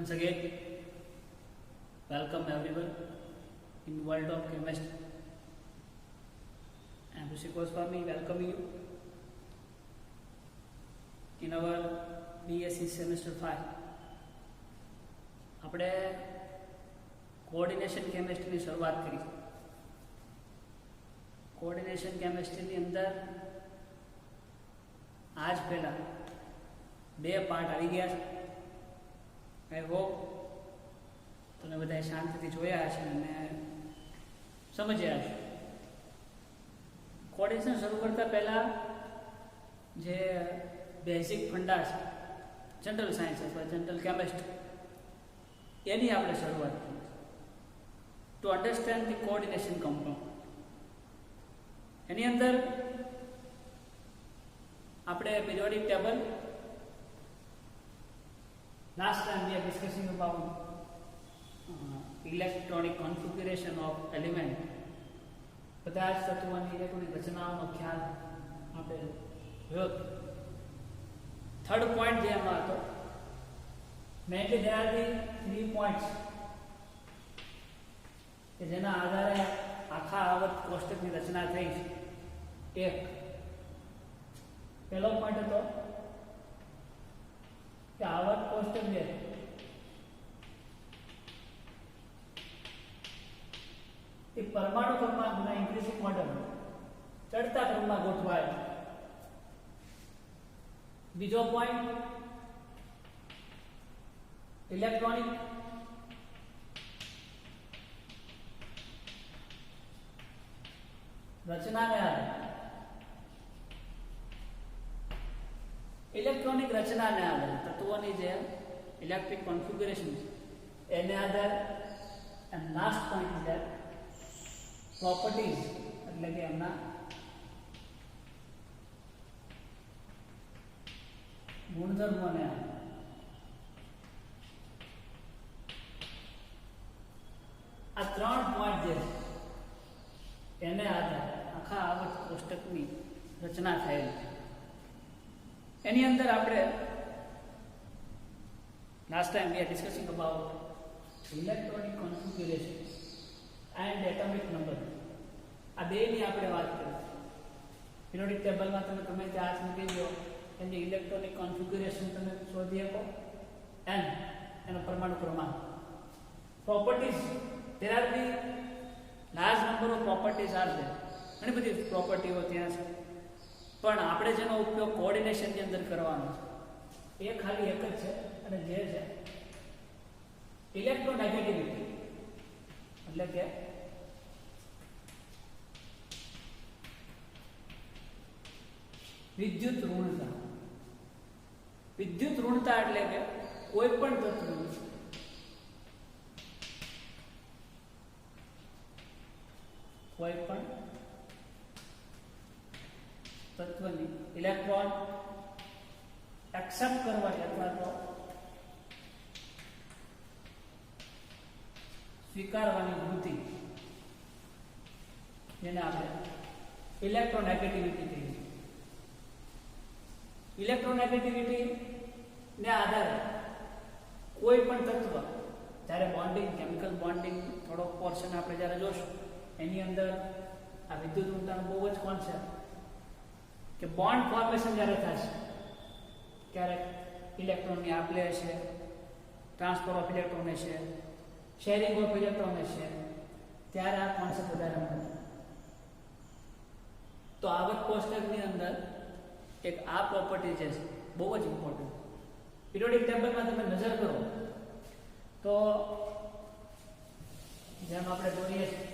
Once again, welcome everyone in world of chemistry. I am Rishi Goswami welcoming you in our BSc semester 5. આપણે coordination કેમિસ્ટ્રીની શરૂઆત કરી. Coordination કેમિસ્ટ્રીની અંદર આજ પહેલા બે પાર્ટ આવી ગયા છે. આઈ હોપ તમે બધા શાંતિથી જોયા હશે અને સમજ્યા હશે. કોઓર્ડિનેશન શરૂ કરતા પહેલા જે બેઝિક ફંડા છે જનરલ સાયન્સ અથવા જનરલ કેમિસ્ટ્રી એની આપણે શરૂઆત કરી. To understand the coordination compound એની અંદર આપણે periodic table, last time we are discussing about electronic configuration of element. બધા જ તત્વોની ઇલેક્ટ્રોનિક રચનાઓનો ખ્યાલ આપણે જોયો. થર્ડ પોઈન્ટ જે એમાં હતો, mainly there are the 3 points કે જેના આધારે આખા આવર્ત કોષ્ટકની રચના થઈ છે. એક પહેલો પોઈન્ટ હતો કે આવર્ત કોષ્ટક જે એ પરમાણુ ક્રમાંકના ઇન્ક્રીઝિંગ ઓર્ડર ચડતા ક્રમમાં ગોઠવાય. બીજો પોઈન્ટ ઇલેક્ટ્રોનિક રચનાને આધારે ઇલેક્ટ્રોનિક રચનાને આધારે તત્વોની જે ઇલેક્ટ્રિક કોન્ફિગ્યુરેશન છે એને આધારે. And last point is that properties એટલે કે એમના ગુણધર્મોને આધારે. આ 3 પોઈન્ટ જે છે એને આધારે આખા આવર્ત કોષ્ટકની રચના થયેલ છે. એની અંદર આપણે last time we are discussing about electronic configuration and atomic number. આ બેની આપણે વાત કરી. પીરિયોડિક ટેબલમાં તમે ચાર્જ મૂકી દો, એની ઇલેક્ટ્રોનિક કોન્ફિગ્યુરેશન તમે શોધી શકો એન્ડ એનો પરમાણુ ક્રમાંક. Properties, there are the large number of properties are there. ઘણી બધી પ્રોપર્ટીઓ ત્યાં છે, પણ આપણે જેનો ઉપયોગ કોઓર્ડિનેશનની અંદર કરવાનો છે એ ખાલી એક જ છે, અને જે છે ઇલેક્ટ્રોનેગેટિવિટી એટલે કે વિદ્યુત ઋણતા. વિદ્યુત ઋણતા એટલે કે કોઈ પણ તત્વની ઇલેક્ટ્રોન એક્સેપ્ટ કરવાની અથવા તો સ્વીકારવાની વૃત્તિ, જેને આપણે ઇલેક્ટ્રોનેગેટિવિટી કહીએ છીએ. ઇલેક્ટ્રોનેગેટિવિટી ને આધારે કોઈ પણ તત્વ જ્યારે બોન્ડિંગ, કેમિકલ બોન્ડિંગ થોડો પોર્શન આપણે જ્યારે જોશું એની અંદર આ વિદ્યુત ઋણતાનો બહુ જ કોન્સેપ્ટ કે બોન્ડ ફોર્મેશન જ્યારે થશે ક્યારેક ઇલેક્ટ્રોનની આપ-લે છે, ટ્રાન્સફર ઓફ ઇલેક્ટ્રોન છે, શેરિંગ ઓફ ઇલેક્ટ્રોન છે, ત્યારે આ કોન્સેપ્ટ વધારે મળે. તો આવર્ત કોષ્ટકની અંદર એક આ પ્રોપર્ટી છે બહુ જ ઇમ્પોર્ટન્ટ. પીરિયોડિક ટેબલમાં તમે નજર કરો તો જેમ આપણે જોઈએ છીએ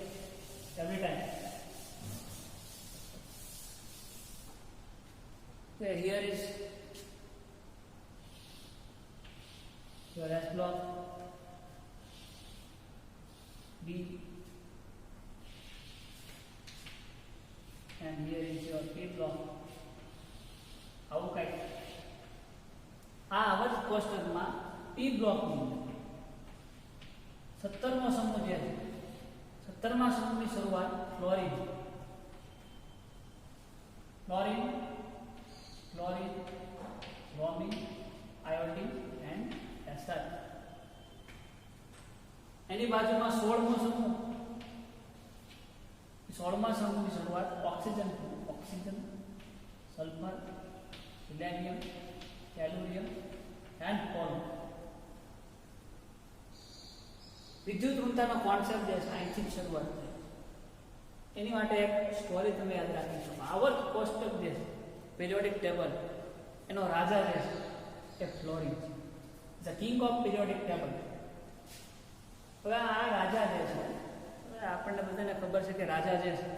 every time here is your S block, B, and here is your P block. આવું કઈ આ આવર્ત કોષ્ટકમાં P બ્લોકની 17મો સમૂહ જે છે, 17મા સમૂહની શરૂઆત fluorine, chlorine, bromine, iodine and SR. એની બાજુમાં 16મો સમૂહ, 16મા સમૂહની શરૂઆત oxygen, sulphur, selenium, tellurium and pollen. વિદ્યુત ઋણતાનો કોન્સેપ્ટ જે છે અહીંથી શરૂઆત થાય. એની માટે એક સ્ટોરી તમે યાદ રાખી શકો. આવર્ત કોષ્ટક જે છે, પિરિયોડિક ટેબલ, એનો રાજા જે છે એ ફ્લોરિન છે. The king of periodic table. હવે આ રાજા જે છે, આપણને બધાને ખબર છે કે રાજા જે છે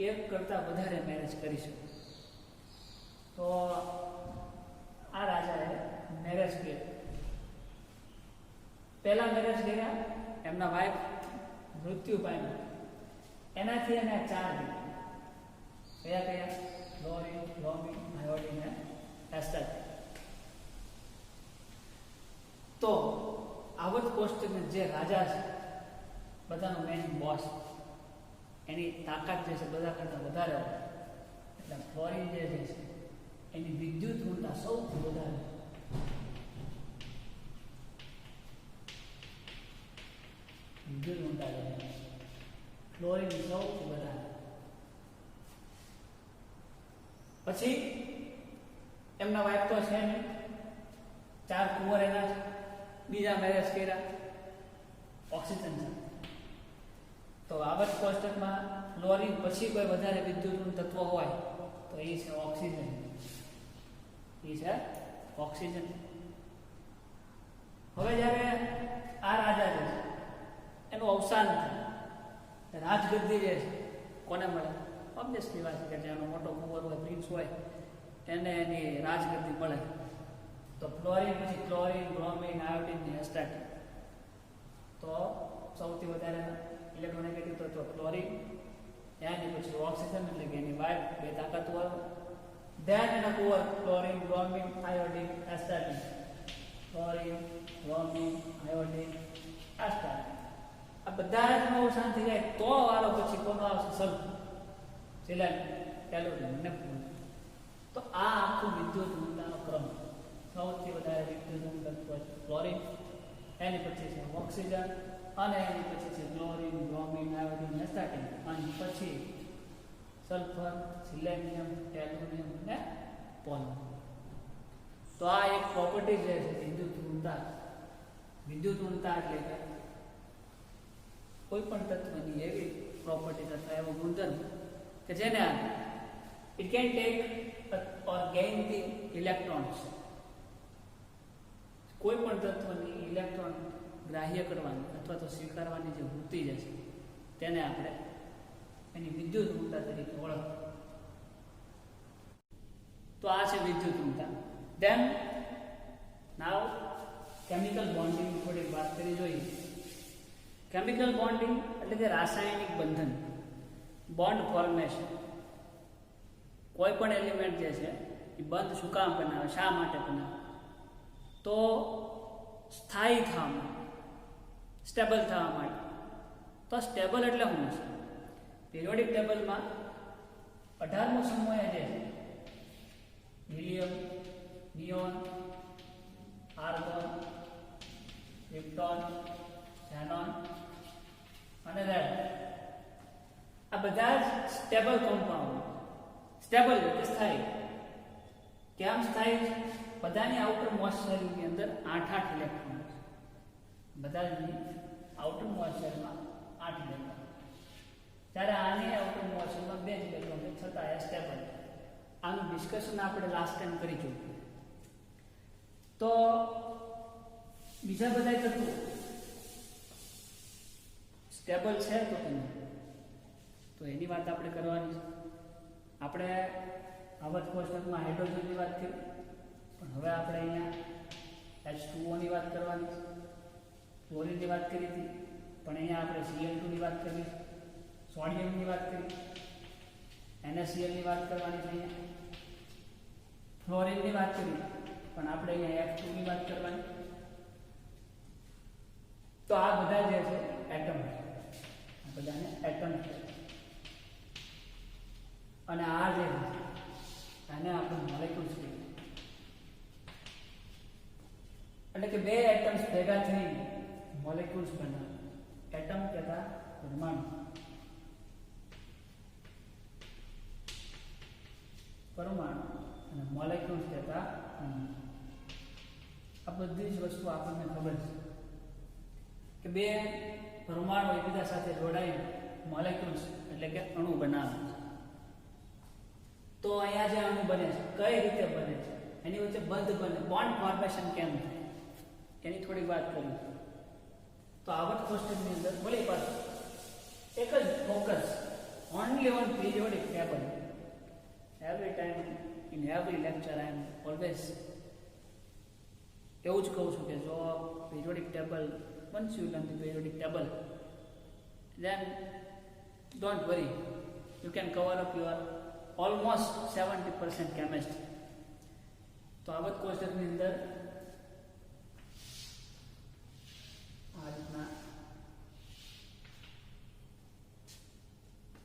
એક કરતા વધારે મેરેજ કરી શકે. તો આ રાજાએ મેરેજ કર્યા. પહેલા મેરેજ કર્યા, એમના વાઇફ મૃત્યુ પામ્યા. એનાથી એને 4 દીકરા. કયા? ફ્લોરિન, બ્રોમિન, આયોડિન અને એસ્ટાટિન. તો આવર્ત કોષ્ટકના જે રાજા છે, બધાનો મેઇન બોસ, એની તાકાત જે છે બધા કરતા વધારે હોય. એટલે ફ્લોરિન જે છે એની વિદ્યુત ઋણતા સૌથી વધારે. વિદ્યુત ઋણતા જે છે ફ્લોરિન સૌથી વધારે. પછી એમના વાઇફ તો છે ને, 4 કુંવર એના છે. બીજા મેરેજ કર્યા ઓક્સિજન સાથે. તો આવર્ત કોષ્ટકમાં ફ્લોરિન પછી કોઈ વધારે વિદ્યુત તત્વ હોય તો એ છે ઓક્સિજન. હવે જ્યારે આ રાજા છે એનું અવસાન થાય, રાજગદ્દી જે છે કોને મળે? ઓબ્વિયસલી વાત કે જેનો મોટો કુંવર હોય, પ્રિન્સ હોય, એને એની રાજગદ્દી મળે. તો ફ્લોરિન પછી ક્લોરિન, બ્રોમિન, આયોડિન ને એસ્ટાટિન. તો સૌથી વધારે ઇલેક્ટ્રોનેગેટિવ તત્વ ક્લોરિન, એની પછી ઓક્સિજન એટલે કે એની વાઇફ, 2 તાકાતવર. ધ્યાન એના કુંવર chlorine, bromine, iodine, astatine. Chlorine, bromine, iodine, astatine. આ બધા જ અવસાન થઈ જાય તો વારો પછી કોનો આવશે? સલ્ફર, સિલેનિયમ, ટેલુરિયમ ને પોલોન. તો આ આખું વિદ્યુત ઋણતાનો ક્રમ. સૌથી વધારે વિદ્યુત તત્વ ફ્લોરિન, એની પછી છે ઓક્સિજન, અને એની પછી છે ક્લોરિન, બ્રોમિન, આયોડિન, એસ્ટાટિન, અને પછી સલ્ફર, સિલેનિયમ, ટેલુરિયમ ને પોલોન. તો આ એક પ્રોપર્ટી જે છે વિદ્યુત ઋણતા. વિદ્યુત ઋણતા એટલે કે કોઈ પણ તત્વની એવી પ્રોપર્ટી તથા એવો ગુણધર્મ કે જેને it can take or gain the electrons. કોઈ પણ તત્વની ઇલેક્ટ્રોન ગ્રાહ્ય કરવાની અથવા તો સ્વીકારવાની જે વૃત્તિ જે છે તેને આપણે એની વિદ્યુત ઋણતા તરીકે ઓળખીએ. તો આ છે વિદ્યુત ઋણતા. ધેન નાવ કેમિકલ બોન્ડિંગ થોડી વાત કરી જોઈએ. કેમિકલ બોન્ડિંગ એટલે કે રાસાયણિક બંધન, બોન્ડ ફોર્મેશન. કોઈ પણ એલિમેન્ટ જે છે એ બંધ શું કામ બનાવે, શા માટે બનાવે? તો સ્થાયી થવા માટે, સ્ટેબલ થવા માટે. તો સ્ટેબલ એટલે શું છે? પિરિયોડિક ટેબલમાં 18મો સમૂહ જે છે helium, neon, argon, krypton, xenon અને રેડન. આ બધા જ સ્ટેબલ કમ્પાઉન્ડ. સ્ટેબલ એટલે સ્થાયી. કેમ સ્થાયી છે? બધાની આઉટર મોઇસ્ચરની અંદર 8 ઇલેક્ટ્રોન છે. બધાની આઉટર મોઇસ્ચરમાં 8 ઇલેક્ટ્રોન. જ્યારે આની આઉટર મોઇસ્ચરમાં 2 ઇલેક્ટ્રોન છે, છતાં એ સ્ટેબલ. આનું ડિસ્કશન આપણે લાસ્ટ ટાઈમ કરી ચૂક્યા. તો બીજા બધા તત્વો સ્ટેબલ છે તો કેમ? તો એની વાત આપણે કરવાની છે. આપણે આવર્ત કોષ્ટકમાં હાઇડ્રોજનની વાત કરી, પણ હવે આપણે અહીંયા H2O ની વાત કરવાની છે. ક્લોરીનની વાત કરી હતી, પણ અહીંયા આપણે Cl2 ની વાત કરવી છે. સોડિયમની વાત કરી, NaCl ની વાત કરવાની છે. અહીંયા ફ્લોરિનની વાત કરી, પણ આપણે અહીંયા F2 ની વાત કરવાની. તો આ બધા જે છે એટમ છે. આ બધાને એટમ છે. અને આ જે આને આપણે મોલેક્યુલ્સ કહીએ. એટલે કે 2 એટમ્સ ભેગા થઈ મોલેક્યુલ્સ બનાવે. એટમ કહેતા પરમાણુ, પરમાણુ અને મોલેક્યુલ્સ કહેતા અણુ. આ બધી જ વસ્તુ આપણને ખબર છે કે બે પરમાણુ એકબીજા સાથે જોડાઈને મોલેક્યુલ્સ એટલે કે અણુ બનાવે છે. તો અહીંયા જે અણુ બને છે કઈ રીતે બને છે, એની વચ્ચે બંધ બને, બોન્ડ ફોર્મેશન કેમ થાય એની થોડી વાત કરીએ. તો આવર્ત કોષ્ટકની અંદર વળી પાછું એક જ focus only on periodic table. Every time in every lecture I am always એવું જ કહું છું કે જો periodic table, once you learn the periodic table, then don't worry, you can cover up your almost 70% chemistry. તો આવર્ત કોષ્ટકની અંદર આ રીતના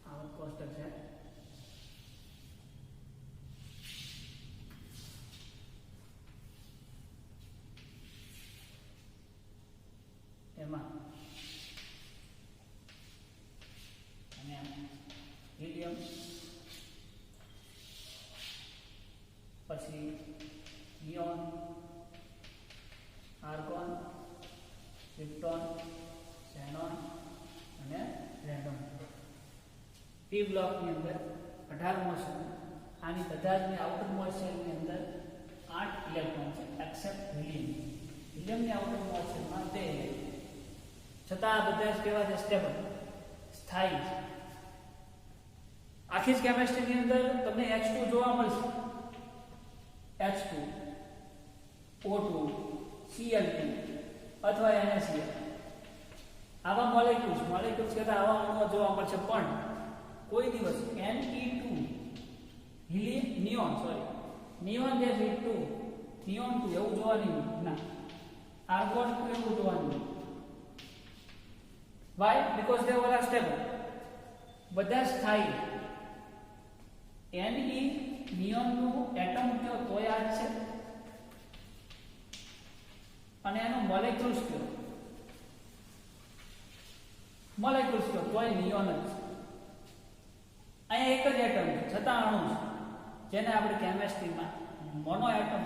આવર્ત કોષ્ટક છે. એમાં અને હિલિયમ, પછી નિયોન, આર્ગોન, ક્રિપ્ટોન, ઝેનોન અને રેડોન. પી બ્લોકની અંદર 18 મોલ છે. આની બધા જ આઉટર મોલ શેલની અંદર 8 ઇલેક્ટ્રોન છે એક્સેપ્ટ હિલિયમ. હિલિયમની આઉટર મોલ શેલમાં 2, છતાં આ બધા જ કેવા છે? સ્ટેબલ, સ્થાયી છે. આખી જ કેમેસ્ટ્રીની અંદર તમને H2 જોવા મળશે. H2, O2, Cl2 અથવા NaCl. આવા મોલેક્યુલ્સ કહેતા આવા અણુઓ જોવા મળશે. પણ કોઈ દિવસ Ne2 નિયોન જે છે 2 નિયોન 2 એવું જોવા નહીં ના. આર્ગોન 2 એવું જોવા નહીં. Why? Because they all are stable. બધા સ્થાયી. Ne નિયોનનું એટમ કયો તોય આ જ છે અને એનો મોલેક્યુલ્સ કયો તોય નિયોન જ છે. અહીંયા એક જ એટમ છે છતાં અણુ છે, જેને આપણે કેમેસ્ટ્રીમાં મોનો એટમ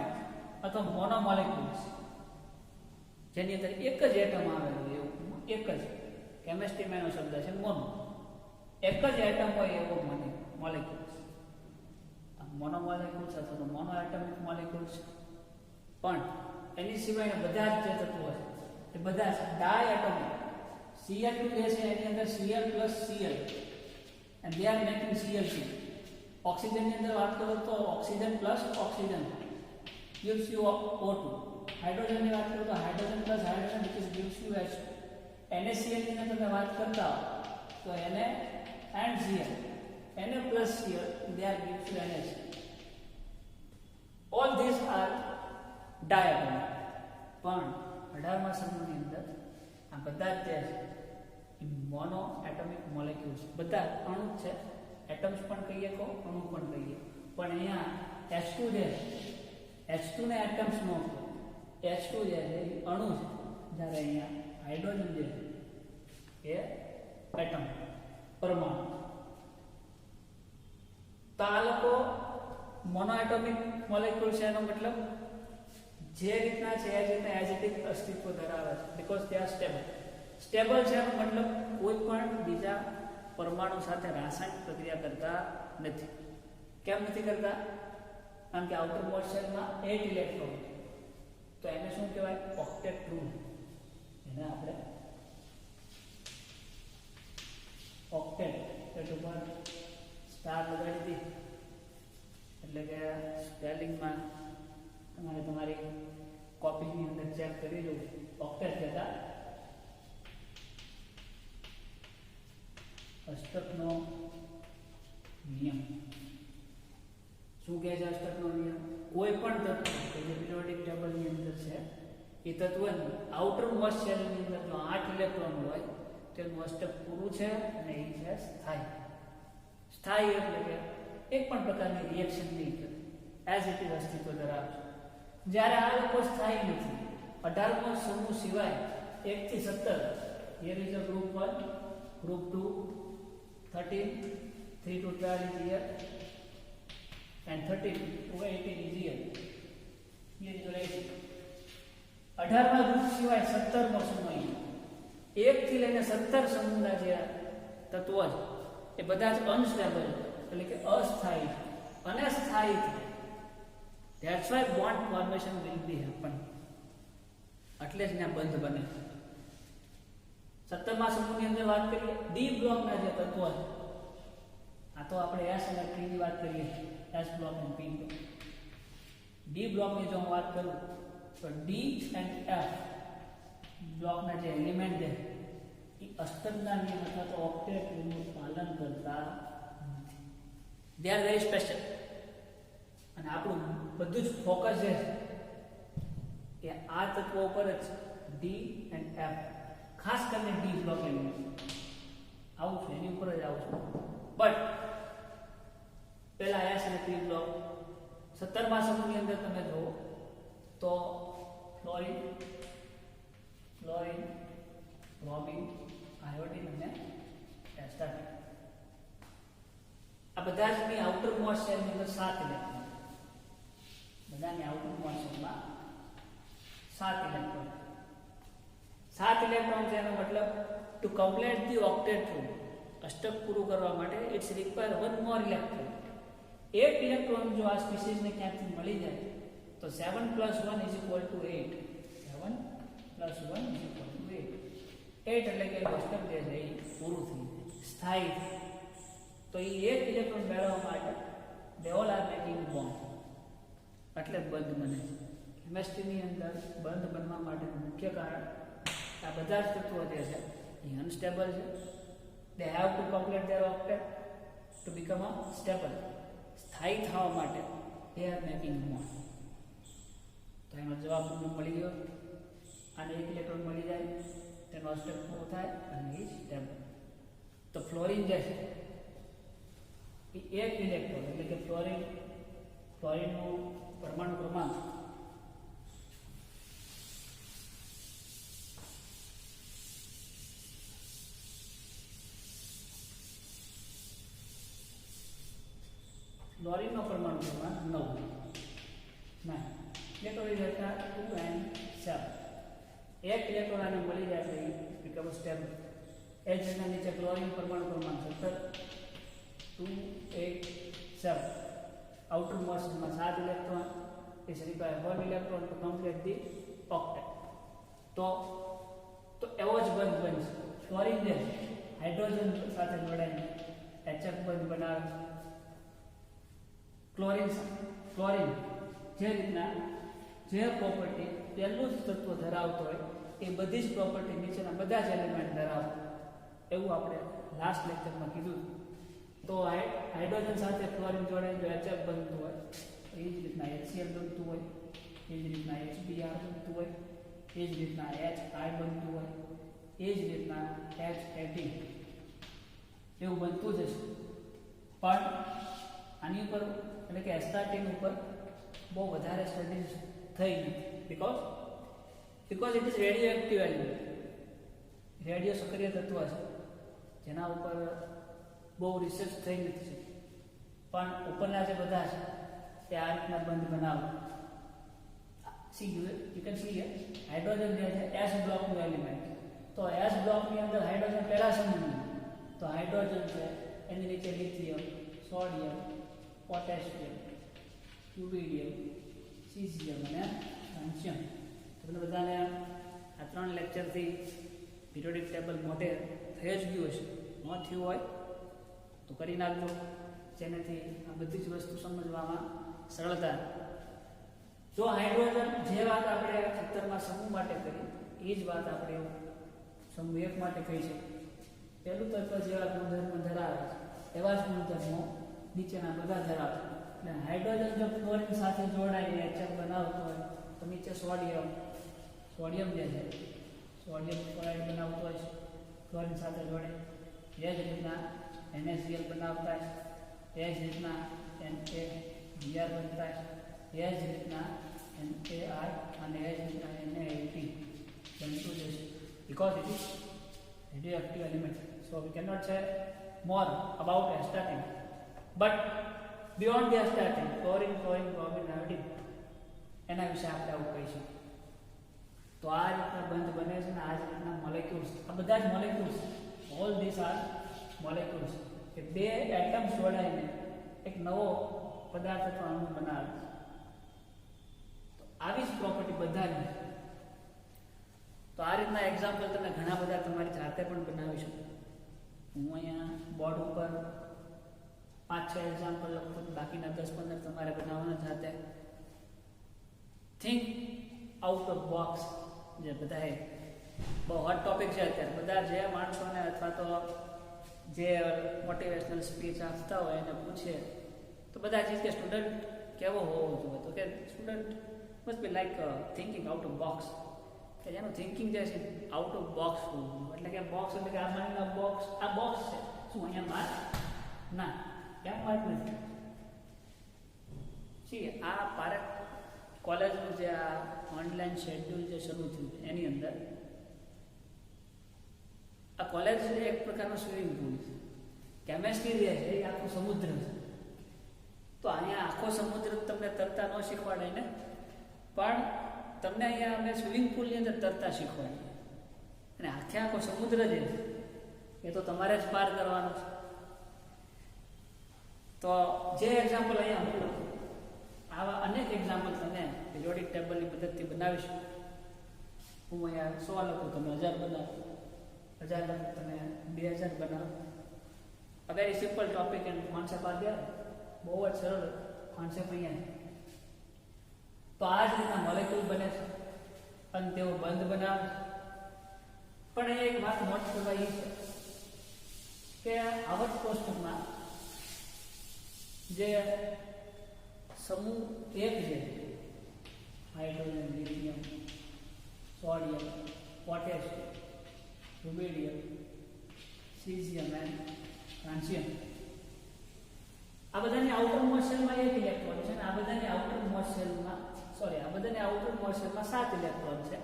અથવા મોનો મોલેક્યુલ્સ, જેની અંદર એક જ એટમ આવેલું એવું એક જ. કેમેસ્ટ્રીમાં એનો શબ્દ છે મોનો. એક જ એટમ હોય એવો મોલેક્યુલ્સ. મોનો મોલેક્યુલ્સ અથવા તો મોનો એટમિક મોલેક્યુલ્સ. પણ એની સિવાયના બધા જ જે તત્વો છે એ બધા ડાય એટમિક. Cl2 જે છે એની અંદર Cl plus Cl and they are making Cl2. ઓક્સિજનની અંદર વાત કરો તો oxygen plus oxygen gives you O2. હાઇડ્રોજનની વાત કરો તો hydrogen plus hydrogen which gives you H2. NaCl ની અંદર તમે વાત કરતા હો તો Na and Cl, Na plus Cl, they are gives you NaCl. All these are diatomic. પણ 18મા સમૂહની અંદર આ બધા જ મોનો એટમિક મોલેક્યુલ્સ, બધા અણુ છે. એટમ્સ પણ કહીએ કો અણુ પણ કહીએ. પણ અહીંયા H2 જે H2 ને એટમ્સ નો, H2 જે છે એ અણુ છે, જ્યારે અહીંયા હાઇડ્રોજન જે છે એ એટમ, પરમાણુ. તો આ લોકો મોનો એટમિક મોલેક્યુલ છે એનો મતલબ જે રીતના છે એ રીતના એઝિટિક અસ્તિત્વ ધરાવે છે. Because they are stable. Stable છે એનો મતલબ કોઈ પણ બીજા પરમાણુ સાથે રાસાયણિક પ્રક્રિયા કરતા નથી. કેમ નથી કરતા? કારણ કે આઉટર મોલ શેલમાં 8 ઇલેક્ટ્રોન, તો એને શું કહેવાય? ઓક્ટેટ રૂલ. એને આપણે ઓક્ટેટ ઉપર સ્ટાર લગાડી દી એટલે કે સ્પેલિંગમાં તમારે તમારી કોપીની અંદર ચેક કરી લો. ઓક્ટેટ કહેતા અષ્ટકનો નિયમ. શું કહે છે અષ્ટકનો નિયમ? કોઈ પણ તત્વ કે જે પીરિયોડિક ટેબલની અંદર છે એ તત્વની આઉટર મોસ્ટ શેલની અંદર જો 8 ઇલેક્ટ્રોન હોય તેનું અષ્ટક પૂરું છે અને એ છે સ્થાયી. સ્થાયી એટલે કે એક પણ પ્રકારની રિએક્શન નહીં કરે, એઝ ઇટ ઇઝ અસ્તિત્વ ધરાવે છે. જ્યારે આ લોકો સ્થાયી નથી, 18મો સમૂહ સિવાય 1 થી 17. Here is a group 1, group 2, 13, 3 to 12 is here, and 13 to 18 is here. Here is your 18. 18મા group સિવાય 17મો સમૂહ અહીંયા. 1 થી લઈને 17 સમૂહના જે તત્વો છે એ બધા જ અનસ્ટેબલ એટલે કે અસ્થાયી અને સ્થાયી છે. That's why bond formation will be happen. એટલે જ ત્યાં બંધ બને. 17મા સમૂહની અંદર વાત કરીએ ડી બ્લોકના જે તત્વો છે. આ તો આપણે S અને T ની વાત કરીએ, S બ્લોક અને P બ્લોક. ડી બ્લોકની જો હું વાત કરું તો ડી એન્ડ F બ્લોકના જે એલિમેન્ટ છે એ અષ્ટકના નિયમ અથવા તો ઓક્ટેટ રૂલનું પાલન કરતા નથી. They are very special. અને આપણું બધું જ ફોકસ છે કે આ તત્વો ઉપર જ ડી એન્ડ એફ, ખાસ કરીને ડી બ્લોક એલિમેન્ટ આવું છે, એની ઉપર જ આવું છું. બટ પહેલા એસ અને પી બ્લોક 17મા સમૂહની અંદર તમે જુઓ તો ફ્લોરિન, બ્રોમિન, આયોડિન અને એસ્ટાટિન આ બધા જ ની આઉટર મોસ્ટ શેલની અંદર 7 ઇલેક્ટ્રોન, બધાની આઉટર મોસ્ટ શેલમાં 7 ઇલેક્ટ્રોન. 7 ઇલેક્ટ્રોન છે એનો મતલબ to complete the octet rule, અષ્ટક પૂરું કરવા માટે it's require one more electron. એક ઇલેક્ટ્રોન જો આ સ્પીસીસને ક્યાંથી મળી જાય તો 7 + 1 = 8. 7 + 1 = 8. 8 એટલે કે અષ્ટક જે છે એ પૂરું થઈ સ્થાયી. તો એ એક ઇલેક્ટ્રોન મેળવવા માટે they all are making bond. એટલે બંધ બને છે. કેમિસ્ટ્રીની અંદર બંધ બનવા માટેનું મુખ્ય કારણ આ બધા જ તત્વો જે છે એ અનસ્ટેબલ છે. they have to complete their octet to become a stable. સ્થાયી થવા માટે they are making bond. તો એનો જવાબ તમને મળી ગયો. આને એક ઇલેક્ટ્રોન મળી જાય તેનો અષ્ટક પૂરો થાય અને એ સ્ટેબલ. તો ફ્લોરિન જે છે એ એક ઇલેક્ટ્રોન એટલે કે ફ્લોરિનનું પરમાણુ ક્રમાંક ફ્લોરિનનો પરમાણુ ક્રમાંક 9. ઇલેક્ટ્રોન હતા 2 and 7. એક ઇલેક્ટ્રોન આને મળી જાય એટલે બીકમ સ્ટેબલ. એ જ રીતના નીચે ક્લોરિન પરમાણુ ક્રમાંક 17, 2, 8, 7. આઉટર મોસ્ટમાં 7 electron is required 1 electron to complete the octet. તો એવો જ બંધ બનશે. ફ્લોરિન જે હાઇડ્રોજન સાથે જોડાઈને HF બંધ બનાવે. ક્લોરિન જે રીતના જે પ્રોપર્ટી પહેલું જ તત્વ ધરાવતો હોય એ બધી જ પ્રોપર્ટી નીચેના બધા જ એલિમેન્ટ ધરાવતો એવું આપણે લાસ્ટ લેક્ચરમાં કીધું. તો હાઇડ્રોજન સાથે ક્લોરિન જોડાઈને જો HF બનતું હોય એ જ રીતના HCl બનતું હોય, એ જ રીતના HBr બનતું હોય, એ જ રીતના HI બનતું હોય, એ જ રીતના H18 એવું બનતું જ હશે. પણ આની ઉપર એટલે કે એસ્ટાટિન ઉપર બહુ વધારે સ્ટડીઝ થઈ નથી. Because it is radio active element, radio સક્રિય તત્વ છે જેના ઉપર બહુ રિસર્ચ થઈ નથી. પણ ઉપરના જે બધા છે તે આ રીતના બંધ બનાવે. યુ કેન સી હાઇડ્રોજન જે છે એસ બ્લોકનું એલિમેન્ટ. તો એસ બ્લોકની અંદર હાઇડ્રોજન પહેલા સમૂહનું, તો હાઇડ્રોજન છે એની નીચે લિથિયમ, સોડિયમ, પોટેશિયમ, ક્યુબિડિયમ, સીઝિયમ અને ફ્રાન્સિયમ. તમને બધાને આ 3 લેક્ચરથી પિરિયોડિક ટેબલ મોટે થઈ જ ગયું હશે. ન થયું હોય તો કરી નાખજો, જેનાથી આ બધી જ વસ્તુ સમજવામાં સરળતા. જો હાઇડ્રોજન જે વાત આપણે 17મા સમૂહ માટે કરી એ જ વાત આપણે સમૂહ 1 માટે કહી શકીએ. પહેલું તત્વ જેવા ગુણધર્મો ધરાવે છે એવા જ ગુણધર્મો નીચેના બધા ધરાવે. એટલે હાઇડ્રોજન જો ફ્લોરિન સાથે જોડાઈને HF બનાવતો હોય તો નીચે સોડિયમ જે છે સોડિયમ ક્લોરાઇડ બનાવતો હોય ફ્લોરિન સાથે જોડે. એ જ રીતના NaCl બનાવતા હોય, એ જ રીતના NaBr બનતા હોય, એ જ રીતના NaR અને એ જ રીતના Na18 બનતું જશે. because it is radioactive element. So we cannot say more about astatine. But beyond the astatine, chlorine, bromine, iodine, એના વિશે આપણે આવું કહી શકીએ. તો આ રીતના બંધ બને છે ને આ જ રીતના મોલેક્યુલ્સ, આ બધા જ molecules, all this are molecules, કે બે એટમ્સ જોડાઈને એક નવો પદાર્થ અથવા અણુ બનાવે. તો આવી જ પ્રોપર્ટી બધાની. તો આ રીતના એક્ઝામ્પલ તમે ઘણા બધા તમારી જાતે પણ બનાવી શકો. હું અહીંયા બોર્ડ ઉપર 5-6 એક્ઝામ્પલ લખું, બાકીના 10-15 તમારે બનાવવાના જાતે. થિંક આઉટ ઓફ બોક્સ, જે બધા બહુ હોટ ટોપિક છે અત્યારે. બધા જે માણસોને અથવા તો જે મોટિવેશનલ સ્પીચ આપતા હોય એને પૂછે તો બધા જ કે સ્ટુડન્ટ કેવો હોવો જોઈએ, તો કે student must be like thinking out of box, કે જેનું થિંકિંગ જે છે આઉટ ઓફ બોક્સ હોવું. એટલે કે બોક્સ એટલે કે આ માની બોક્સ, આ બોક્સ છે શું અહીંયા માર ના, કેમ વાત નથી. આ પારક કોલેજનું જે આ ઓનલાઈન શેડ્યુલ જે શરૂ થયું એની અંદર આ કોલેજ એક પ્રકારનો સ્વિમિંગ પુલ છે. કેમેસ્ટ્રી જે છે એ આખો સમુદ્ર છે. તો અહીંયા આખો સમુદ્ર તમને તરતા ન શીખવાડે ને, પણ તમને અહીંયા અમે સ્વિમિંગ પુલની અંદર તરતા શીખવાડીએ. અને આખો સમુદ્ર જે છે એ તો તમારે જ પાર કરવાનો છે. તો જે એક્ઝામ્પલ અહીંયા હું લખું, આવા અનેક એક્ઝામ્પલ તમે પિરિયોડિક ટેબલની મદદથી બનાવીશું. હું અહીંયા 100 લખું, તમે 1000 બનાવો, 1000 લખું, તમે 2000 બનાવો. A very simple topic and concept આ ગયા, બહુ જ સરળ કોન્સેપ્ટ અહીંયા. તો આ જ રીતના મોલેક્યુલ બને છે અને તેઓ બંધ બનાવે છે. પણ એક વાત નોટ કરવા એ છે કે આવર્ત કોષ્ટકમાં જે સમૂહ 1 છે, hydrogen, lithium, sodium, potassium, rubidium, caesium અને ફ્રાન્સિયમ, આ બધાની આઉટર મોસ્ટ શેલમાં 1 ઇલેક્ટ્રોન છે અને આ બધાની આઉટર મોસ્ટ શેલમાં 7 ઇલેક્ટ્રોન છે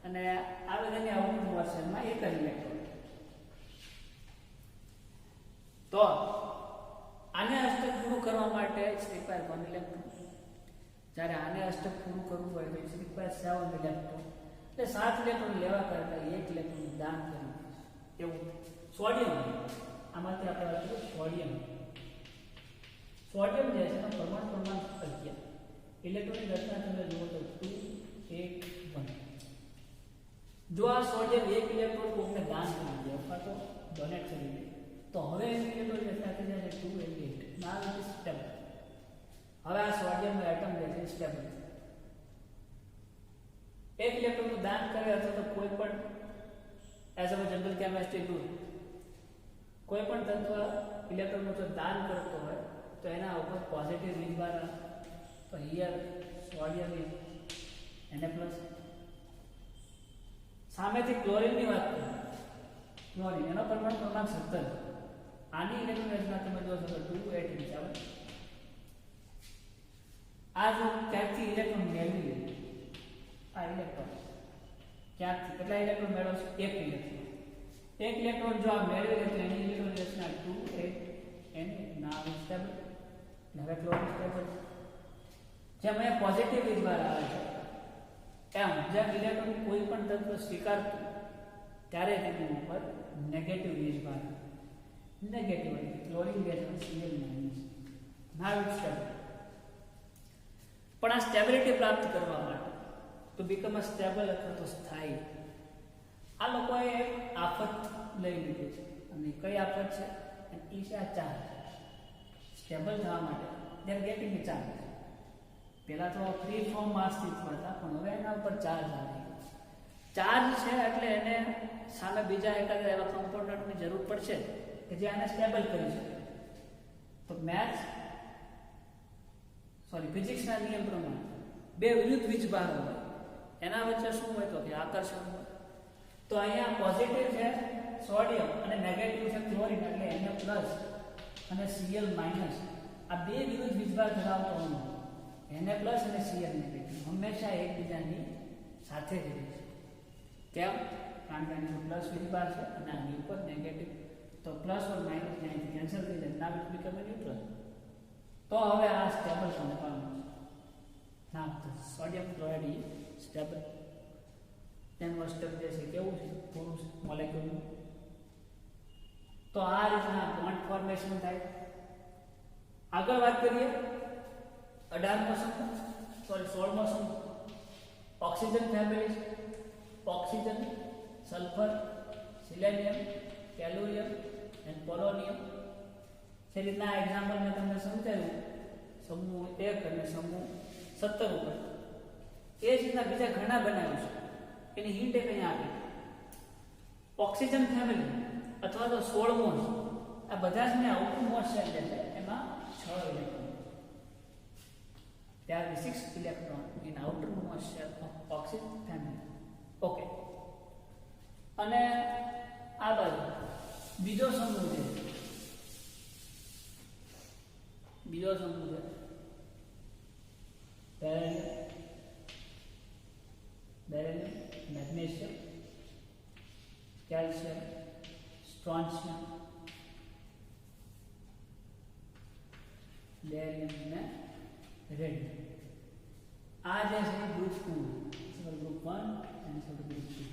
અને આ બધાની આઉટર મોસ્ટ શેલમાં 1 જ ઇલેક્ટ્રોન. તો આને અષ્ટક પૂરું કરવા માટે રિક્વાયર 1 ઇલેક્ટ્રોન. જ્યારે આને અષ્ટક પૂરું કરવું હોય તો રિક્વાયર 7 ઇલેક્ટ્રોન. એટલે 7 ઇલેક્ટ્રોન લેવા કરતા 1 ઇલેક્ટ્રોન દાન કરી એવું. સોડિયમ, આમાંથી આપણે વાત કરીએ સોડિયમ. સોડિયમ જે છે એનો પરમાણુ ક્રમાંક 11. ઇલેક્ટ્રોનની રચના તમે જુઓ તો 2 8 1. જો આ સોડિયમ 1 ઇલેક્ટ્રોન કોઈને દાન કરી દે અથવા તો ડોનેટ કરી દે તો હવે ઇલેક્ટ્રોન રચના થઈ જાય 2 8. નામ ઇઝ સ્ટેબલ. હવે આ સોડિયમનો એટમ જે છે સ્ટેબલ. 1 ઇલેક્ટ્રોનનું દાન કરે અથવા તો કોઈ પણ as a general chemistry rule, કોઈ પણ તત્વ ઇલેક્ટ્રોનનું જો દાન કરતો હોય તો એના ઉપર પોઝિટિવ વીજભાર. તો હિયર સોડિયમ ઇઝ Na+. સામેથી ક્લોરીનની વાત કરીએ. ક્લોરીન એનો પરમાણુ ક્રમાંક 17. આની ઇલેક્ટ્રોન રચના તમે જોશો તો 2 8 7. આ જો ક્યાંથી ઇલેક્ટ્રોન મેળવી લે, આ ઇલેક્ટ્રોન ક્યાંથી કેટલા ઇલેક્ટ્રોન મેળવશે? 1 ઇલેક્ટ્રોન. 1 ઇલેક્ટ્રોન જો આ મેળવી લે તો એની ઇલેક્ટ્રોન રચના 2 8 n. નામ સ્ટેબલ. હવે ક્લોરીન સ્ટેબલ. જેમ અહીંયા પોઝિટિવ વીજભાર આવે છે એમ જેમ ઇલેક્ટ્રોન કોઈ પણ તત્વ સ્વીકારતું ત્યારે તેની ઉપર નેગેટિવ વીજભાર. Negative chlorine gas Cl-. નામ સ્ટેબલ. પણ આ સ્ટેબિલિટી પ્રાપ્ત કરવા માટે તો બીકમ સ્ટેબલ અથવા તો સ્થાયી, આ લોકોએ એક આફત લઈ લીધી છે. અને કઈ આફત છે? એ છે આ ચાર્જ. સ્ટેબલ થવા માટે દેર ગેટિંગ ચાર્જ. પહેલા તો ફ્રી ફોર્મમાં અસ્તિત્વ હતા પણ હવે એના ઉપર ચાર્જ આવે. ચાર્જ છે એટલે એને સામે બીજા એકાદ એવા કમ્પોનન્ટની જરૂર પડશે કે જે આને સ્ટેબલ કરી શકે. તો ફિઝિક્સના નિયમ પ્રમાણે બે વિરુદ્ધ વીજભાર હોય એના વચ્ચે શું હોય તો કે આકર્ષણ હોય. તો અહીંયા પોઝિટિવ છે સોડિયમ અને નેગેટિવ છે ક્લોરીન એટલે Na+ અને Cl-. આ બે વિરુદ્ધ વીજભાર ધરાવતો અણુ Na+ અને Cl- હંમેશા એકબીજાની સાથે જ રહે છે. કેમ? કારણ કે આની પ્લસ બીજી બાર છે અને આની ઉપર નેગેટિવ, તો પ્લસ ઓર માઇનસ અહીંથી કેન્સલ થઈ જાય, નાવ ઇટ બીકમ ન્યુટ્રલ. તો હવે આ સ્ટેબલ કમ્પાઉન્ડ છે. નાવ સોડિયમ ક્લોરાઇડ ઇઝ સ્ટેબલ. તેનું સ્ટ્રક્ચર છે કેવું છે, થોડું મોલેક્યુલનું. તો આ રીતના બોન્ડ ફોર્મેશન થાય. આગળ વાત કરીએ 18મો સમૂહ, સોરી 16મો સમૂહ, oxygen family. Oxygen, sulphur, selenium, tellurium and polonium. જે રીતના એક્ઝામ્પલ મેં તમને સમજાવ્યું સમૂહ 1 અને સમૂહ 17 ઉપર, એ જ રીતના બીજા ઘણા બનાવ્યું છે. એની હિન્ટ એક અહીંયા આપી. ઓક્સિજન ફેમિલી અથવા તો 16મો, આ બધા જ ને આઉટરમોસ્ટ શેલ જે છે એમાં 6 electron. There are 6 electrons in outermost shell of oxygen family. Okay. અને આ બાજુ બીજો સમૂહ છે. બીજો સમૂહ છે બેરિયમ, મેગ્નેશિયમ, કેલ્શિયમ, સ્ટ્રોન્શિયમ, બેરિયમ ને રેડિયમ. આ જે છે ગ્રુપ 2, ગ્રુપ 1 અને ગ્રુપ 2.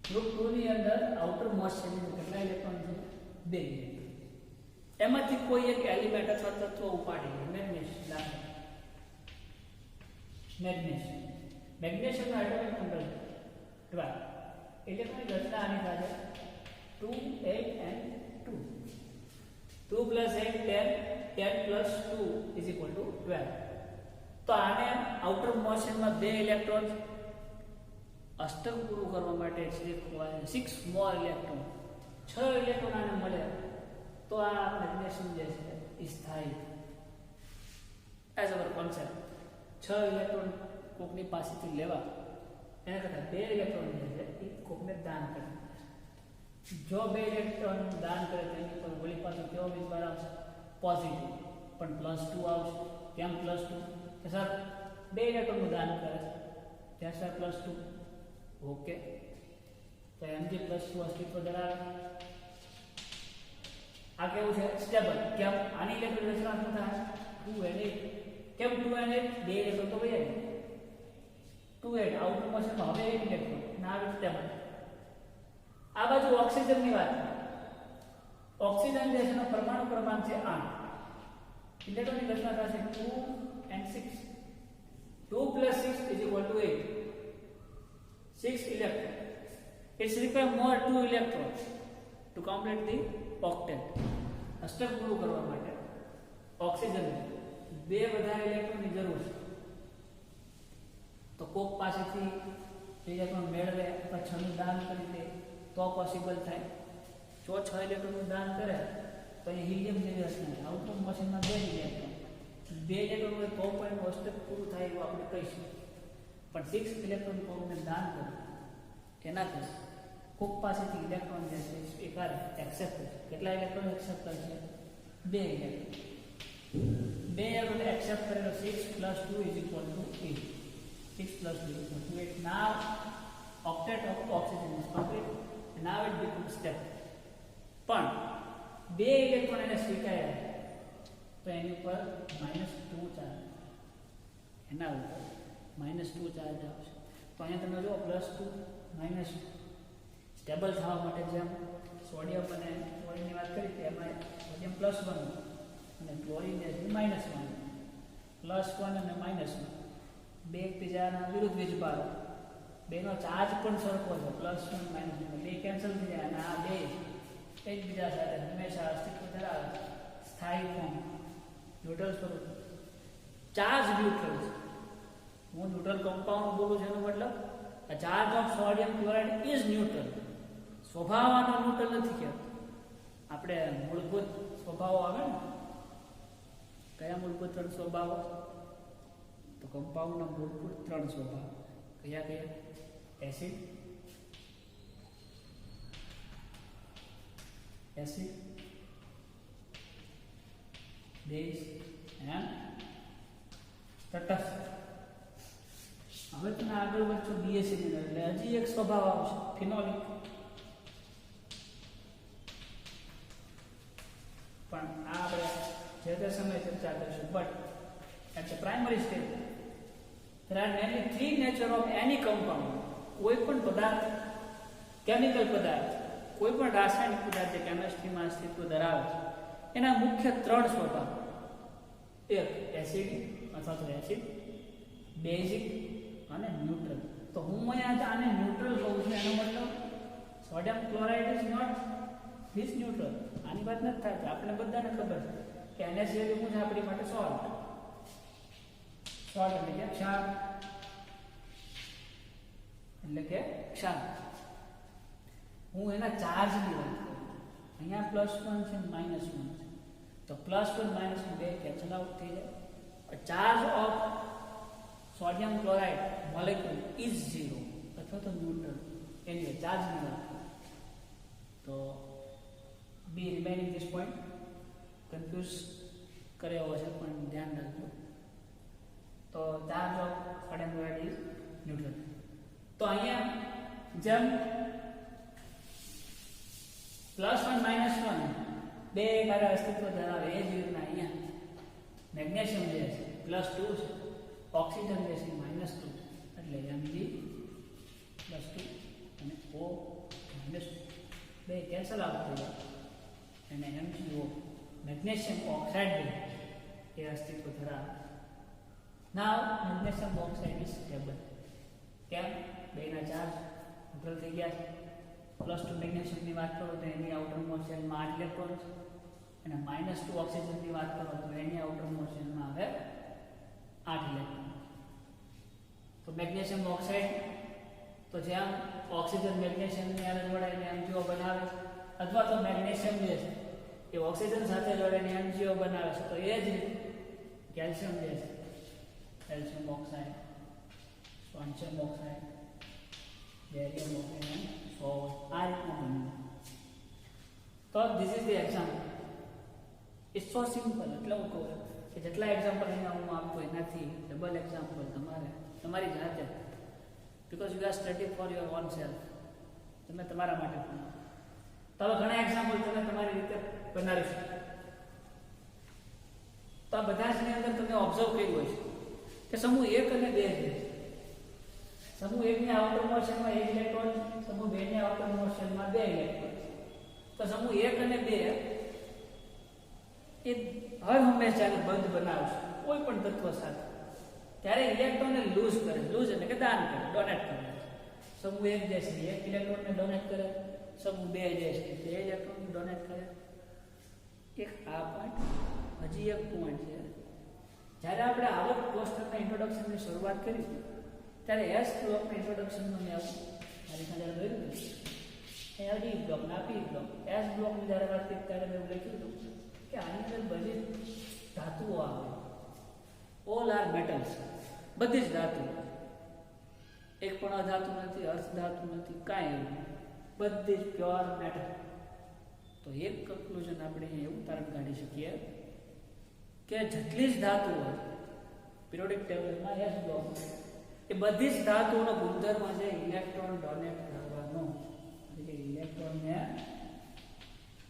ગ્રુપ 2 ની અંદર આઉટર મોસ્ટ શેલમાં કેટલા ઇલેક્ટ્રોન છે? 2 ઇલેક્ટ્રોન. એમાંથી કોઈ એક એલિમેન્ટ અથવા તત્વ ઉપાડી મેગ્નેશિયમ દાખલ. મેગ્નેશિયમ નો એટોમિક નંબર 12. ઇલેક્ટ્રોનની રચના આની સાથે 2 8 and 2. 2 plus 8 10, 10 plus 2 is equal to 12. તો આને આઉટર મોશનમાં 2 ઇલેક્ટ્રોન, અષ્ટક પૂરું કરવા માટે 6 સ્મોલ ઇલેક્ટ્રોન, 6 ઇલેક્ટ્રોન આને મળે તો આ મેગ્નેશિયમ જે છે એ સ્થાયી. એઝ અવર કોન્સેપ્ટ 6 ઇલેક્ટ્રોન કોકની પાસેથી લેવા એના કરતાં 2 ઇલેક્ટ્રોન જે છે એ કોકને દાન કરવું. જો 2 ઇલેક્ટ્રોન દાન કરે તેની પર વળી પાછો કેવો વિચાર આવશે? પોઝિટિવ. પણ +2 આવશે. કેમ +2? કે સર 2 ઇલેક્ટ્રોનનું દાન કરે છે ત્યાં સર +2. ઓકે, તો Mg +2 અસ્તિત્વ ધરાવે. આ કેવું છે? સ્ટેબલ. કેમ? આની ઇલેક્ટ્રોન રચના શું થાય? 2 and 8. કેમ 2 and 8? 2 ઇલેક્ટ્રોન તો વહી જાય. 2 8 આઉટર મોશનમાં હવે 8 ઇલેક્ટ્રોન ના આવે સ્ટેબલ. આ બાજુ ઓક્સિજનની વાત. ઓક્સિજન જે છે એનો પરમાણુ ક્રમાંક છે 8. ઇલેક્ટ્રોનની રચના થશે 2 and 6. 2 plus 6 is equal to 8. 6 electrons. It's require more 2 electrons to complete the octet. અષ્ટક પૂરું કરવા માટે ઓક્સિજન 2 વધારે ઇલેક્ટ્રોનની જરૂર છે. તો કોક પાસેથી ઇલેક્ટ્રોન મેળવે અથવા 6 નું દાન કરી દે તો પોસિબલ થાય. જો 6 ઇલેક્ટ્રોનનું દાન કરે તો એ હિલિયમ જેવી રચના છે. આઉટર મોશનમાં 2 ઇલેક્ટ્રોન, 2 ઇલેક્ટ્રોન હોય તો પણ અષ્ટક પૂરું થાય એવું આપણે કહીશું. પણ 6 ઇલેક્ટ્રોન કોકને દાન કરે એનાથી કોક પાસેથી ઇલેક્ટ્રોન જે છે એ કરે એક્સેપ્ટ કરે. કેટલા ઇલેક્ટ્રોન એક્સેપ્ટ કરશે? 2 ઇલેક્ટ્રોન. 2 ઇલેક્ટ્રોન એક્સેપ્ટ કરે તો 6 plus 2 is equal to 8. 6 plus 2 is equal to 8. Now octet of oxygen is complete. And now it becomes stable. પણ 2 ઇલેક્ટ્રોન એને સ્વીકાર્યા તો એની ઉપર -2 ચાર્જ, એના ઉપર -2 ચાર્જ આવશે. તો અહીંયા તમે જો +2 -2 સ્ટેબલ થવા માટે જેમ સોડિયમ અને ક્લોરીનની વાત કરી કે એમાં સોડિયમ +1 અને ક્લોરીન જે છે -1. +1 અને -1 બે એકબીજાના વિરુદ્ધ વીજભારો, બેનો ચાર્જ પણ સરખો છે. +1 -1 બે કેન્સલ થઈ જાય અને આ બે એકબીજા સાથે હંમેશા અસ્તિત્વ ધરાવે. સ્થાયી ફોર્મ ન્યુટ્રલ સ્વરૂપ. ચાર્જ ન્યુટ્રલ છે. હું ન્યુટ્રલ કમ્પાઉન્ડ બોલું છું એનો મતલબ a charge of sodium chloride is neutral. સ્વભાવનો ન્યુટ્રલ નથી કહેતો. આપણે મૂળભૂત સ્વભાવો આવે ને, કયા મૂળભૂત 3 સ્વભાવો? તો કમ્પાઉન્ડના મૂળભૂત 3 સ્વભાવ કયા કયા? એસિડ, બેઝ એન્ડ તટસ્થ. હવે તમે આગળ વધશો BSc ની અંદર એટલે હજી એક સ્વભાવ આવશે ફિનોલિક, પણ આ આપણે જે તે સમયે ચર્ચા કરીશું. But at the primary stage there are mainly three nature of any compound. કોઈ પણ પદાર્થ, કેમિકલ પદાર્થ, કોઈ પણ રાસાયણિક પદાર્થ જે કેમિસ્ટ્રીમાં અસ્તિત્વ ધરાવે છે એના મુખ્ય ત્રણ સ્વભાવ: એક એસિડિક અથવા તો એસિડ, બેઝિક અને ન્યુટ્રલ. તો હું અહીંયા આને ન્યુટ્રલ કહું છું, એનો મતલબ sodium chloride is not this neutral. આની વાત નથી થતી, આપણે બધાને ખબર છે કે NaCl શું છે આપણી માટે? સોલ્ટ. સોલ્ટ એટલે કે ક્ષાર, એટલે કે ક્ષાર. હું એના ચાર્જની વાત કરું. અહીંયા +1 છે -1 છે, તો +1 -1 બે કેન્સલ આઉટ થઈ જાય. Charge of sodium chloride molecule is 0 અથવા તો ન્યુટ્રલ. એની ચાર્જની વાત કરું તો બી રિમેનિંગ ધીસ પોઈન્ટ કન્ફ્યુઝ કર્યો હશે, પણ ધ્યાન રાખજો. તો charge of sodium chloride is neutral. તો અહીંયા જેમ +1 -1 બે કાર્ય અસ્તિત્વ ધરાવે એ જ રીતના અહીંયા મેગ્નેશિયમ જે છે +2 છે, ઓક્સિજન જે છે -2 એટલે Mg +2 અને O -2 બે કેન્સલ આઉટ થઈ જાય અને MgO મેગ્નેશિયમ ઓક્સાઇડ એ અસ્તિત્વ ધરાવે. નાવ મેગ્નેશિયમ ઓક્સાઇડ ઇઝ સ્ટેબલ. કેમ? બેના ચાર્જ ન્યુટ્રલ થઈ ગયા છે. +2 મેગ્નેશિયમની વાત કરો તો એની આઉટરમોસ્ટ શેલમાં 8 ઇલેક્ટ્રોન છે, અને -2 ઓક્સિજનની વાત કરો તો એની આઉટરમોસ્ટ શેલમાં આવે 8 ઇલેક્ટ્રોન. તો મેગ્નેશિયમ ઓક્સાઇડ તો જેમ ઓક્સિજન મેગ્નેશિયમની સાથે જોડાઈને MgO બનાવે છે, અથવા તો મેગ્નેશિયમ જે છે એ ઓક્સિજન સાથે જોડાઈને MgO બનાવે છે, તો એ જ કેલ્શિયમ જે છે calcium oxide, strontium oxide, barium oxide, આ રીતના બને. તો this is the example. It's so simple. એટલે હું કહું કે જેટલા એક્ઝામ્પલ અહીંયા હું આપતો એનાથી ડબલ એક્ઝામ્પલ તમારી જાતે, because you are study for your own self, તમે તમારા માટે ભણો. તો હવે ઘણા એક્ઝામ્પલ તમે તમારી રીતે બનાવી શકો. તો આ બધા જની અંદર તમે ઓબ્ઝર્વ કર્યું હોય છે કે સમૂહ 1 અને 2 છે. સમૂહ 1 ની આઉટર મોશનમાં 1 ઇલેક્ટ્રોન, સમૂહ 2 ની આઉટર મોશનમાં 2 ઇલેક્ટ્રોન. તો સમૂહ 1 અને 2 એ હર હંમેશા બંધ બનાવશે કોઈ પણ તત્વ સાથે, ત્યારે ઇલેક્ટ્રોનને લૂઝ કરે. લૂઝ એટલે કે દાન કરે, ડોનેટ કરે. સમૂહ 1 જે છે 1 ઇલેક્ટ્રોનને ડોનેટ કરે, સમૂહ 2 જે છે 2 ઇલેક્ટ્રોનને ડોનેટ કરે. એક આ પોઈન્ટ. હજી એક પોઈન્ટ છે, જ્યારે આપણે આવક કોષ્ટકના ઇન્ટ્રોડક્શનની શરૂઆત કરી ત્યારે S બ્લોકના ઇન્ટ્રોડક્શનમાં મેં આવું મારી સાથે જોયું અહીંયા ડી બ્લોક ના પી બ્લોક S બ્લોકની જ્યારે વાત કરી ત્યારે મેં લખ્યું હતું કે આની અંદર બધી ધાતુઓ આવે. All are metals. બધી જ ધાતુ, એક પણ અધાતુ નથી, અર્થ ધાતુ નથી, કાંઈ એવું, બધી જ પ્યોર મેટર. તો એક કન્ક્લુઝન આપણે એવું તારણ કાઢી શકીએ કે જેટલી જ ધાતુઓ પિરિયોડિક ટેબલમાં S બ્લોક એ બધી જ ધાતુઓનો ગુણધર્મ છે ઇલેક્ટ્રોન ડોનેટ કરવાનો, એટલે કે ઇલેક્ટ્રોનને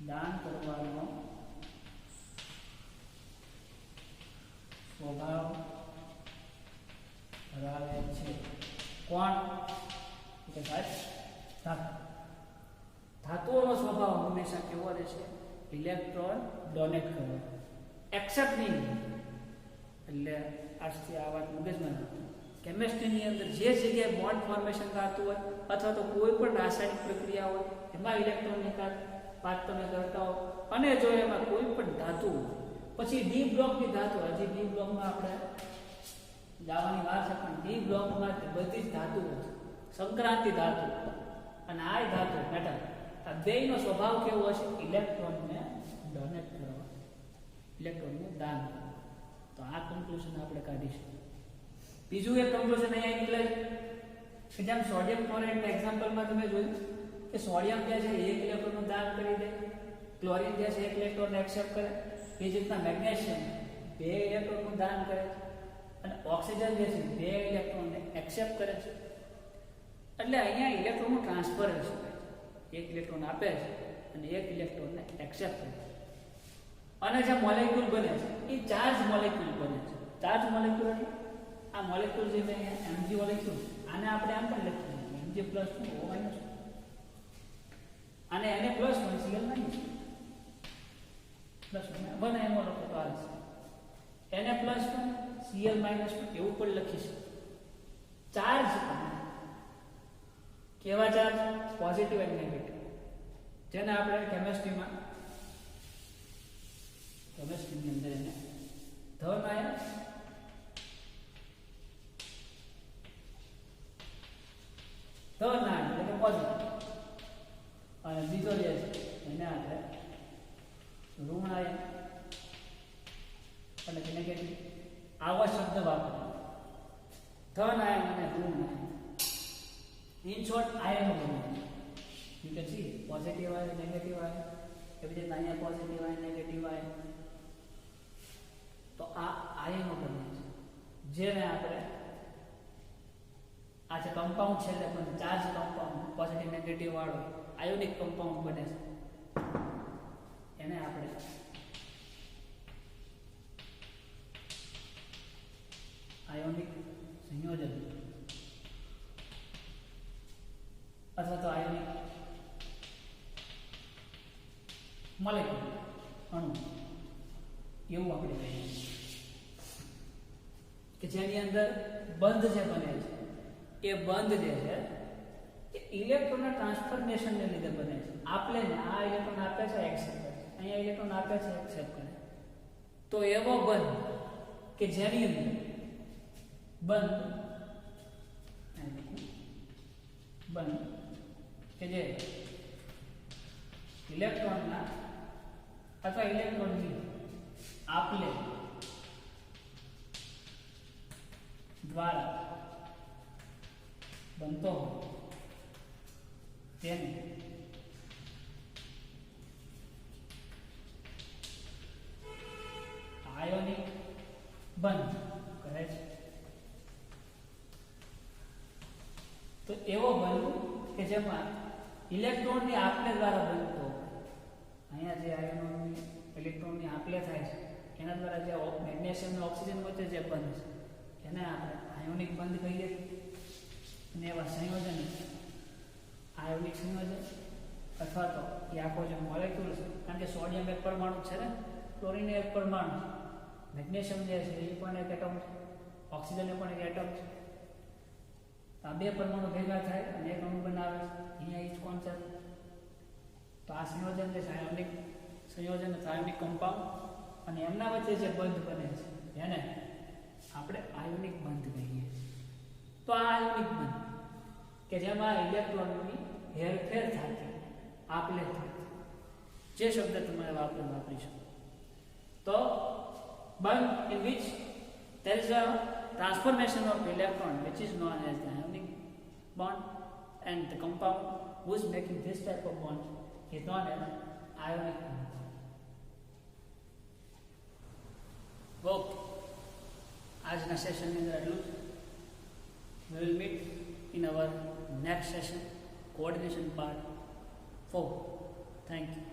દાન કરવાનો સ્વભાવ ધરાવે છે. કોણ? કે સાહેબ ધાતુ. ધાતુઓનો સ્વભાવ હંમેશા કેવો રહે છે? ઇલેક્ટ્રોન ડોનેટ કરવાનો. એક્સેપ્ટ નહીં. એટલે આજથી આ વાત મગજમાં રાખો. કેમિસ્ટ્રીની અંદર જે જગ્યાએ બોન્ડ ફોર્મેશન થતું હોય અથવા તો કોઈ પણ રાસાયણિક પ્રક્રિયા હોય એમાં ઇલેક્ટ્રોનની વાત તમે કરતા હો, અને જો એમાં કોઈ પણ ધાતુ પછી ડી બ્લોકની ધાતુ, હજી ડી બ્લોકમાં આપણે જવાની વાત છે, પણ ડી બ્લોકમાં બધી જ ધાતુ સંક્રાંતિ ધાતુ અને આ ધાતુ મેટલ, આ બેયનો સ્વભાવ કેવો હશે? ઇલેક્ટ્રોનને ડોનેટ કરવા, ઇલેક્ટ્રોનને દાન કરવા. તો આ કન્ક્લુઝન આપણે કાઢીશું. બીજું એક કન્ક્લુઝન અહીંયા નીકળે છે કે જેમ સોડિયમ ક્લોરાઇડના એક્ઝામ્પલમાં તમે જોયું કે સોડિયમ જે છે 1 ઇલેક્ટ્રોનનું દાન કરી દે, ક્લોરીન જે છે 1 ઇલેક્ટ્રોન એક્સેપ્ટ કરે. એ જ રીતના મેગ્નેશિયમ 2 ઇલેક્ટ્રોનનું દાન કરે, અને ઓક્સિજન જે છે 2 ઇલેક્ટ્રોનને એક્સેપ્ટ કરે છે. એટલે અહીંયા ઇલેક્ટ્રોનનું ટ્રાન્સફર હશે. એક ઇલેક્ટ્રોન આપે છે અને એક ઇલેક્ટ્રોનને એક્સેપ્ટ કરે છે. અને જે મોલેક્યુલ બને છે એ ચાર્જ મોલેક્યુલ બને છે. ચાર્જ મોલેક્યુલ એટલે આ મોલેક્યુલ જે મેં અહીંયા Mg મોલેક્યુલ આને આપણે આમ પણ લખીએ Mg +2 O - અને એને +1 Cl - +1 એમ લખો તો આ છે એને +1 Cl - એવું પણ લખી છે. ચાર્જ કેવા ચાર્જ? પોઝિટિવ અને નેગેટિવ, જેને આપણે કેમિસ્ટ્રીની અંદર એને ધન આયન એટલે કે પોઝિટિવ, અને બીજો જે છે એને આપણે ઋણ આયન એટલે કે નેગેટિવ. આવા શબ્દ વાપરો, ધન આયન અને ઋણ આયન. In short, આયનો બને. You can see positive ion, negative ion. એવી રીતે અહીંયા positive ion, negative ion. તો આ આયનો બને છે, જેને આપણે આ જે કમ્પાઉન્ડ છે એટલે પણ ચાર્જ કમ્પાઉન્ડ પોઝિટિવ નેગેટિવ વાળો આયોનિક કમ્પાઉન્ડ બને છે, એને આપણે આયોનિક સંયોજન અથવા તો આયોનિક મોલેક્યુલ અણુ એવું આપણે કહીએ કે જેની અંદર બંધ જે બને છે એ બંધ જે છે એ ઇલેક્ટ્રોનના ટ્રાન્સફોર્મેશનને લીધે બને છે. આપણે આ ઇલેક્ટ્રોન આપે છે એક્સેપ્ટ કરે, અહીંયા ઇલેક્ટ્રોન આપે છે એક્સેપ્ટ કરે, તો એવો બંધ કે જેની અંદર બંધ કે જે ઇલેક્ટ્રોનના અથવા ઇલેક્ટ્રોનની આપલે દ્વારા બનતો હોય તેને આયોનિક બંધ કહે છે. તો એવો બંધ કે જેમાં ઇલેક્ટ્રોનની આપલે દ્વારા બનતો હોય, અહીંયા જે આયનોની ઇલેક્ટ્રોનની આપલે થાય છે એના દ્વારા જે મેગ્નેશિયમ અને ઓક્સિજન વચ્ચે જે બંધ છે એને આપણે આયોનિક બંધ કહીએ. અને એવા સંયોજન આયોનિક સંયોજન અથવા તો એ આખો જે મોલેક્યુલ છે, કારણ કે સોડિયમ એક પરમાણુ છે ને, ક્લોરીન એક પરમાણુ છે, મેગ્નેશિયમ જે છે એ પણ એક એટમ છે, ઓક્સિજન એ પણ એક એટમ છે. આ બે પરમાણુ ભેગા થાય અને એક અણુ બનાવે છે. અહીંયા એ જ કોન્સેપ્ટ. તો આ સંયોજન જે છે આયોનિક સંયોજન અથવા આયોનિક કમ્પાઉન્ડ, અને એમના વચ્ચે જે બંધ બને છે એને આપણે આયોનિક બંધ કહીએ. તો આ આયોનિક બંધ કે જેમાં ઇલેક્ટ્રોનની હેરફેર થતી, આપલે થતી, જે શબ્દ તમારે વાપરી શકો. તો બંધ in which there is a transformation of electron which is known as the ionic bond, and the compound who is making this type of bond is known as ionic bond. Okay, આજના સેશનની અંદર એટલું જ. We will meet in our next session, coordination part 4. Thank you.